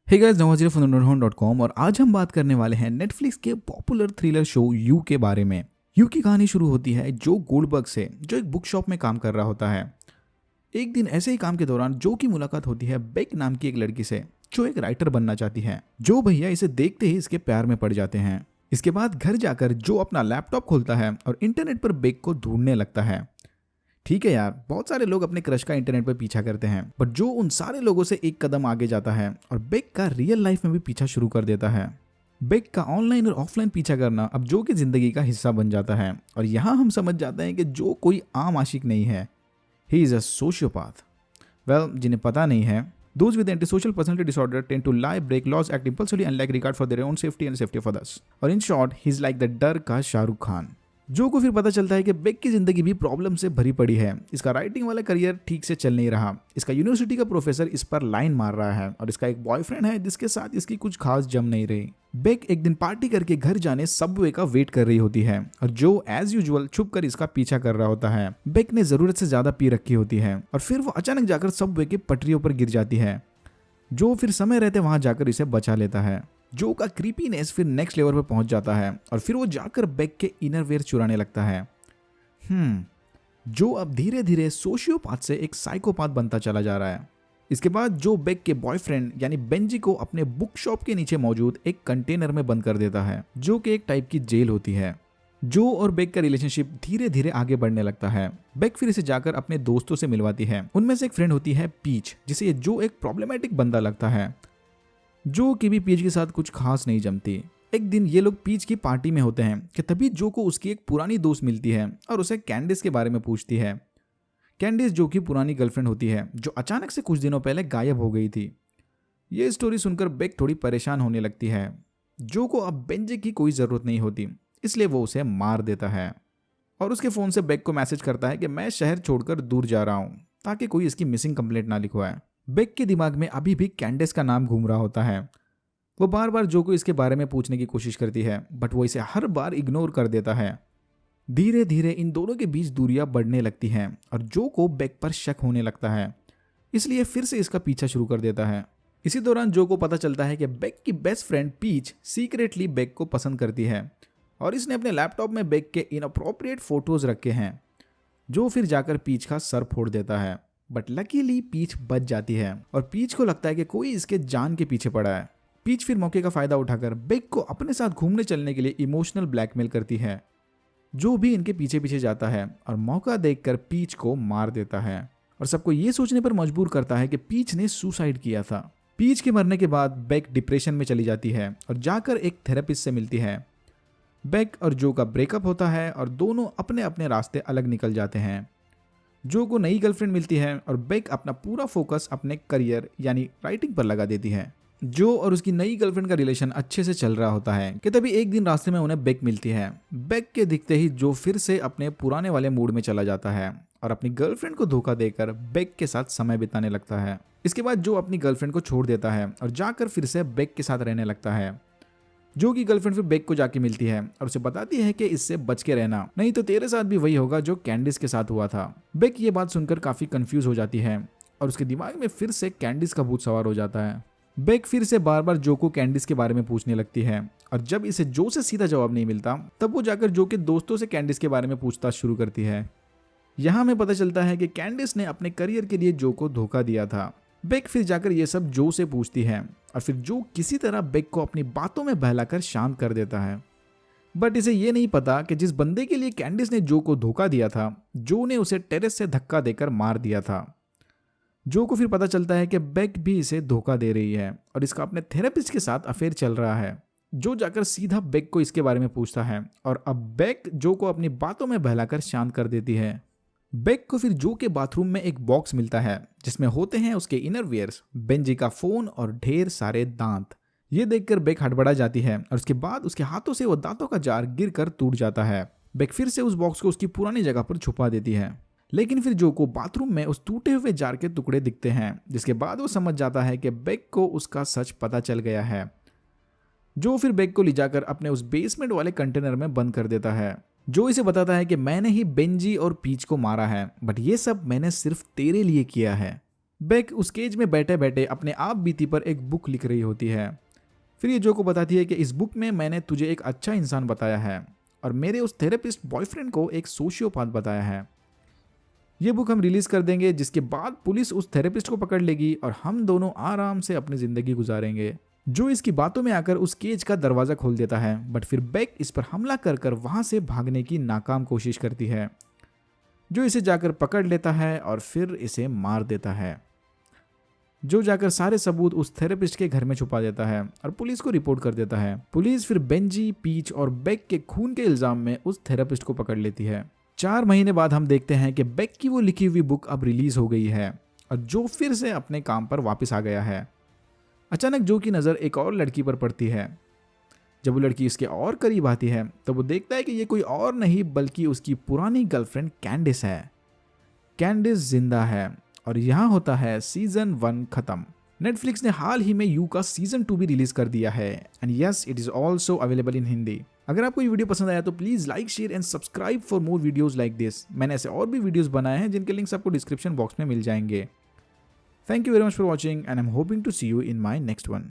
Hey guys, Nawaz from .com और आज हम बात करने वाले हैं नेटफ्लिक्स के पॉपुलर थ्रिलर शो यू के बारे में। यू की कहानी शुरू होती है जो गोल्डबर्ग से, जो एक बुक शॉप में काम कर रहा होता है। एक दिन ऐसे ही काम के दौरान जो की मुलाकात होती है बेक नाम की एक लड़की से, जो एक राइटर बनना चाहती है। जो भैया इसे देखते ही इसके प्यार में पड़ जाते हैं। इसके बाद घर जाकर जो अपना लैपटॉप खोलता है और इंटरनेट पर बेक को ढूंढने लगता है। ठीक है यार, बहुत सारे लोग अपने क्रश का इंटरनेट पर पीछा करते हैं, बट जो उन सारे लोगों से एक कदम आगे जाता है और बेक का रियल लाइफ में भी पीछा शुरू कर देता है। बेक का ऑनलाइन और ऑफलाइन पीछा करना अब जो की जिंदगी का हिस्सा बन जाता है और यहाँ हम समझ जाते हैं कि जो कोई आम आशिक नहीं है, he is a sociopath. Well, जिन्हें पता नहीं है, those with antisocial personality disorder tend to lie, break laws, act impulsively and lack regard for their own safety and safety of others। और in short, he is like the डर का शाहरुख खान। जो को फिर पता चलता है कि बेक की जिंदगी भी प्रॉब्लम से भरी पड़ी है। इसका राइटिंग वाला करियर ठीक से चल नहीं रहा। इसका यूनिवर्सिटी का प्रोफेसर इस पर लाइन मार रहा है और इसका एक बॉयफ्रेंड है जिसके साथ इसकी कुछ खास जम नहीं रही। बेक एक दिन पार्टी करके घर जाने सबवे का वेट कर रही होती है और जो एज यूजुअल छुप कर इसका पीछा कर रहा होता है। बेक ने जरूरत से ज्यादा पी रखी होती है और फिर वो अचानक जाकर सबवे की पटरियों पर गिर जाती है। जो फिर समय रहते वहां जाकर इसे बचा लेता है। जो का क्रीपीनेस फिर नेक्स्ट लेवल पर पहुंच जाता है और फिर वो जाकर बेक के इनरवेयर चुराने लगता है। जो अब धीरे धीरे सोशियोपैथ से एक साइकोपैथ बनता चला जा रहा है। इसके बाद जो बेक के बॉयफ्रेंड यानी बेंजी को अपने बुक शॉप के नीचे मौजूद एक कंटेनर में बंद कर देता है, जो कि एक टाइप की जेल होती है। जो और बेक का रिलेशनशिप धीरे धीरे आगे बढ़ने लगता है। बेक फिर इसे जाकर अपने दोस्तों से मिलवाती है। उनमें से एक फ्रेंड होती है पीच, जिसे जो एक प्रॉब्लमेटिक बंदा लगता है। जो की भी पीच के साथ कुछ खास नहीं जमती। एक दिन ये लोग पीच की पार्टी में होते हैं कि तभी जो को उसकी एक पुरानी दोस्त मिलती है और उसे कैंडिस के बारे में पूछती है। कैंडिस जो की पुरानी गर्लफ्रेंड होती है, जो अचानक से कुछ दिनों पहले गायब हो गई थी। ये स्टोरी सुनकर बेक थोड़ी परेशान होने लगती है। जो को अब बेंजे की कोई जरूरत नहीं होती, इसलिए वो उसे मार देता है और उसके फोन से बेक को मैसेज करता है कि मैं शहर छोड़कर दूर जा रहा हूं, ताकि कोई इसकी मिसिंग कंप्लेंट ना लिखवाए। बेक के दिमाग में अभी भी कैंडिस का नाम घूम रहा होता है। वो बार बार जो को इसके बारे में पूछने की कोशिश करती है, बट वो इसे हर बार इग्नोर कर देता है। धीरे धीरे इन दोनों के बीच दूरियां बढ़ने लगती हैं और जो को बेक पर शक होने लगता है, इसलिए फिर से इसका पीछा शुरू कर देता है। इसी दौरान जो को पता चलता है कि बेक की best friend Peach secretly Beck को पसंद करती है और इसने अपने लैपटॉप में बेक के इनअप्रोप्रिएट फोटोज रखे हैं। जो फिर जाकर पीच का सर फोड़ देता है, बट लकीली पीच बच जाती है और पीच को लगता है कि कोई इसके जान के पीछे पड़ा है। पीच फिर मौके का फायदा उठाकर बेक को अपने साथ घूमने चलने के लिए इमोशनल ब्लैकमेल करती है। जो भी इनके पीछे पीछे जाता है और मौका देखकर पीच को मार देता है और सबको ये सोचने पर मजबूर करता है कि पीच ने सुसाइड किया था। पीच के मरने के बाद बेक डिप्रेशन में चली जाती है और जाकर एक थेरेपिस्ट से मिलती है। बेक और जो का ब्रेकअप होता है और दोनों अपने अपने रास्ते अलग निकल जाते हैं। जो को नई गर्लफ्रेंड मिलती है और बेक अपना पूरा फोकस अपने करियर यानी राइटिंग पर लगा देती है। जो और उसकी नई गर्लफ्रेंड का रिलेशन अच्छे से चल रहा होता है कि तभी एक दिन रास्ते में उन्हें बेक मिलती है। बेक के दिखते ही जो फिर से अपने पुराने वाले मूड में चला जाता है और अपनी गर्लफ्रेंड को धोखा देकर बेक के साथ समय बिताने लगता है। इसके बाद जो अपनी गर्लफ्रेंड को छोड़ देता है और जाकर फिर से बेक के साथ रहने लगता है। जो की गर्लफ्रेंड फिर बेक को जाके मिलती है और उसे बताती है कि इससे बच के रहना, नहीं तो तेरे साथ भी वही होगा जो कैंडिस के साथ हुआ था। बेक ये बात सुनकर काफी कंफ्यूज हो जाती है और उसके दिमाग में फिर से कैंडिस का भूत सवार हो जाता है। बेक फिर से बार बार जो को कैंडिस के बारे में पूछने लगती है और जब इसे जो से सीधा जवाब नहीं मिलता, तब वो जाकर जो के दोस्तों से कैंडिस के बारे में पूछताछ शुरू करती है। यहाँ हमें पता चलता है कि कैंडिस ने अपने करियर के लिए जो को धोखा दिया था। बेक फिर जाकर ये सब जो से पूछती है और फिर जो किसी तरह बेक को अपनी बातों में बहलाकर शांत कर देता है। बट इसे ये नहीं पता कि जिस बंदे के लिए कैंडिस ने जो को धोखा दिया था, जो ने उसे टेरेस से धक्का देकर मार दिया था। जो को फिर पता चलता है कि बेक भी इसे धोखा दे रही है और इसका अपने थेरेपिस्ट के साथ अफेयर चल रहा है। जो जाकर सीधा बेक को इसके बारे में पूछता है और अब बेक जो को अपनी बातों में बहलाकर शांत कर देती है। बेक को फिर जो के बाथरूम में एक बॉक्स मिलता है जिसमें होते हैं उसके इनरवियर्स, बेंजी का फोन और ढेर सारे दांत। ये देखकर बेक हड़बड़ा जाती है और उसके बाद उसके हाथों से वो दांतों का जार गिरकर टूट जाता है। बेक फिर से उस बॉक्स को उसकी पुरानी जगह पर छुपा देती है, लेकिन फिर जो को बाथरूम में उस टूटे हुए जार के टुकड़े दिखते हैं, जिसके बाद वो समझ जाता है कि बेक को उसका सच पता चल गया है। जो फिर बेक को ले जाकर अपने उस बेसमेंट वाले कंटेनर में बंद कर देता है। जो इसे बताता है कि मैंने ही बेंजी और पीच को मारा है, बट ये सब मैंने सिर्फ तेरे लिए किया है। बेक उस केज में बैठे बैठे अपने आप बीती पर एक बुक लिख रही होती है। फिर ये जो को बताती है कि इस बुक में मैंने तुझे एक अच्छा इंसान बताया है और मेरे उस थेरेपिस्ट बॉयफ्रेंड को एक सोशियोपैथ बताया है। ये बुक हम रिलीज कर देंगे जिसके बाद पुलिस उस थेरेपिस्ट को पकड़ लेगी और हम दोनों आराम से अपनी जिंदगी गुजारेंगे। जो इसकी बातों में आकर उस केज का दरवाजा खोल देता है, बट फिर बेक इस पर हमला कर कर वहां से भागने की नाकाम कोशिश करती है। जो इसे जाकर पकड़ लेता है और फिर इसे मार देता है। जो जाकर सारे सबूत उस थेरेपिस्ट के घर में छुपा देता है और पुलिस को रिपोर्ट कर देता है। पुलिस फिर बेंजी, पीच और बेक के खून के इल्जाम में उस थेरेपिस्ट को पकड़ लेती है। 4 महीने बाद हम देखते हैं कि बेक की वो लिखी हुई बुक अब रिलीज हो गई है और जो फिर से अपने काम पर वापस आ गया है। अचानक जो की नज़र एक और लड़की पर पड़ती है। जब वो लड़की इसके और करीब आती है तो वो देखता है कि ये कोई और नहीं बल्कि उसकी पुरानी गर्लफ्रेंड कैंडिस है। कैंडिस जिंदा है और यहाँ होता है सीजन 1 खत्म। नेटफ्लिक्स ने हाल ही में यू का सीजन 2 भी रिलीज कर दिया है and yes it is also available in Hindi. अगर आपको ये वीडियो पसंद आया तो please like, share and subscribe for more videos like this. मैंने ऐसे और भी वीडियोस बनाए हैं जिनके लिंक्स आपको डिस्क्रिप्शन बॉक्स में मिल जाएंगे। Thank you very much for watching and I am hoping to see you in my next one.